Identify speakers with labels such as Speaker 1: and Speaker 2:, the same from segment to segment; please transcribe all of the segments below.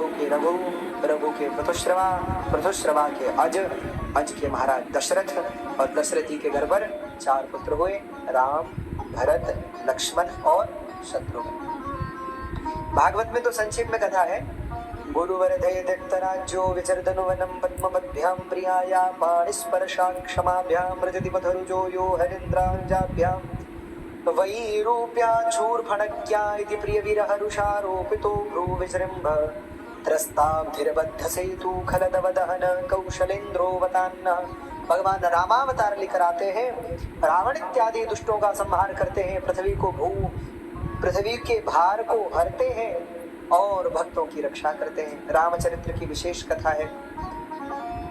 Speaker 1: के रघु, रघु के पृथुश्रवा, पृथुश्रवा के अज, अज के महाराज दशरथ, और दशरथी के घर पर 4 पुत्र हुए, राम, भरत, लक्ष्मण और शत्रुघ्न। भागवत में तो संक्षेप में कथा है। गुरुवरधय दत्तराज्यो विचरदनुवनं पद्मपद्भ्यां प्रियाया पाणिस्पर्शा क्षमाभ्यां व्रजति पथरुजो यो हरीन्द्रांजाभ्यां वैरूप्याचूर्फणक्या इति प्रियवीरहरुषारोपितो भ्रूविजृम्भ त्रस्ताब्धिर्बद्धसेतु खलदवदहन कौशलेन्द्रोऽवतान्नः। भगवान रामावतार लेकर आते हैं, रावण इत्यादि दुष्टों का संहार करते हैं, पृथ्वी के भार को हरते हैं और भक्तों की रक्षा करते हैं। रामचरित्र की विशेष कथा है।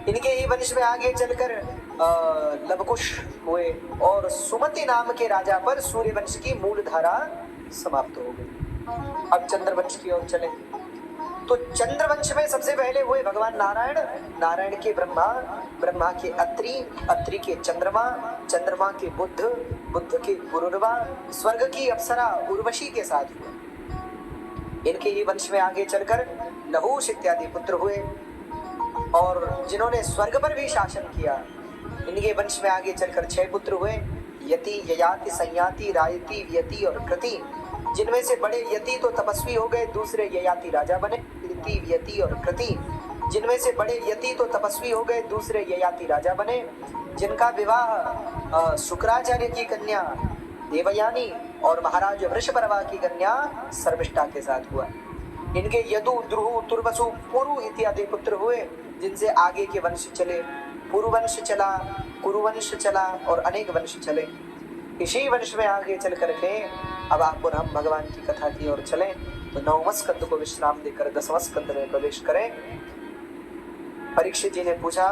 Speaker 1: इनके ही वंश में आगे चलकर लवकुश हुए और सुमति नाम के राजा पर सूर्यवंश की मूल धारा समाप्त हो गई। अब चंद्रवंश की ओर चले तो चंद्रवंश में सबसे पहले हुए भगवान नारायण, नारायण के ब्रह्मा, ब्रह्मा के अत्रि, अत्रि के चंद्रमा, चंद्रमा के बुध, बुध के पुरुरवा, स्वर्ग की अप्सरा उर्वशी के साथ हुए। इनके ही वंश में आगे चलकर नहुष इत्यादि पुत्र हुए और जिन्होंने स्वर्ग पर भी शासन किया। इनके वंश में आगे चलकर 6 पुत्र हुए, यति, ययाति, संयाति, रायति, व्यति और कृति। जिनमें से बड़े यति तो तपस्वी हो गए, दूसरे ययाति राजा बने। यति, व्यति और कृति, जिनमें से बड़े यति तो तपस्वी हो गए, दूसरे ययाति राजा बने। जिनका विवाह शुक्राचार्य की कन्या देवयानी और महाराज वृषपर्वा की कन्या शर्मिष्ठा के साथ हुआ। इनके यदु, द्रुहु, तुर्वसु, पुरु इत्यादि पुत्र हुए, जिनसे आगे के वंश चले। पुरुवंश चला, कुरुवंश चला और अनेक वंश चले। इसी वंश में आगे चल करके अब आप और हम भगवान की कथा की ओर चलें तो 9वें स्कंद को विश्राम देकर 10वें स्कंद में प्रवेश करें। परीक्षित जी ने पूछा,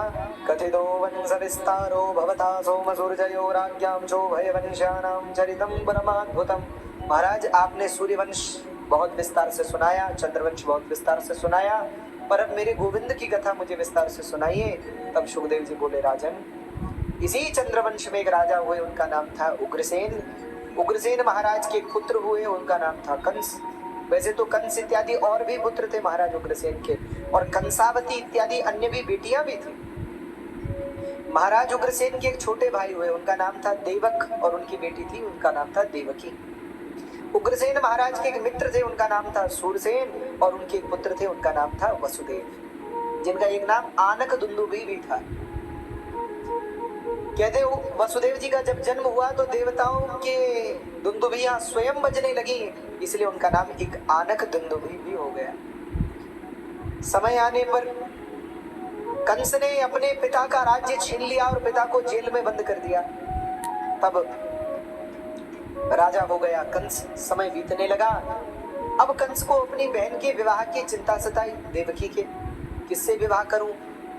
Speaker 1: कथितो वंश विस्तारो भवता सोम सूर्ययो राज्ञां जो भय वंशानां चरितं परमाद्भुतम्। महाराज, आपने सूर्यवंश बहुत विस्तार से सुनाया, चंद्रवंश बहुत विस्तार से सुनाया, पर अब मेरे गोविंद की कथा मुझे विस्तार से सुनाइए। तब सुखदेव जी बोले, राजन, इसी चंद्रवंश में एक राजा हुए, उनका नाम था उग्रसेन। उग्रसेन महाराज के पुत्र हुए, उनका नाम था कंस। वैसे तो कंस इत्यादि और भी पुत्र थे महाराज उग्रसेन के, और कंसावती इत्यादि अन्य भी बेटियां भी थी। महाराज उग्रसेन के एक छोटे भाई हुए, उनका नाम था देवक, और उनकी बेटी थी, उनका नाम था देवकी। उग्रसेन महाराज के एक मित्र थे, उनका नाम था सूरसेन, और उनके एक पुत्र थे, उनका नाम था वसुदेव, जिनका एक नाम आनक दुंदुभी भी था। कहते वसुदेव जी का जब जन्म हुआ तो देवताओं के दुंदुभियां स्वयं बजने लगी, इसलिए उनका नाम एक आनक दुंदुभी भी हो गया। समय आने पर कंस ने अपने पिता का राज्य छीन लिया और पिता को जेल में बंद कर दिया। तब राजा हो गया कंस। समय बीतने लगा। अब कंस को अपनी बहन के विवाह की चिंता सताई, देवकी के, किससे विवाह करूं?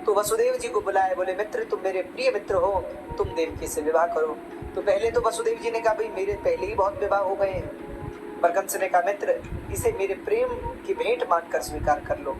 Speaker 1: तो वसुदेव जी को बुलाए, बोले, मित्र, तुम मेरे प्रिय मित्र हो, तुम देवकी से विवाह करो। तो पहले तो वसुदेव जी ने कहा, भाई मेरे पहले ही बहुत विवाह हो गए हैं। पर कंस ने कहा, मित्र, इसे मेरे प्रेम की भेंट मानकर स्वीकार कर लो।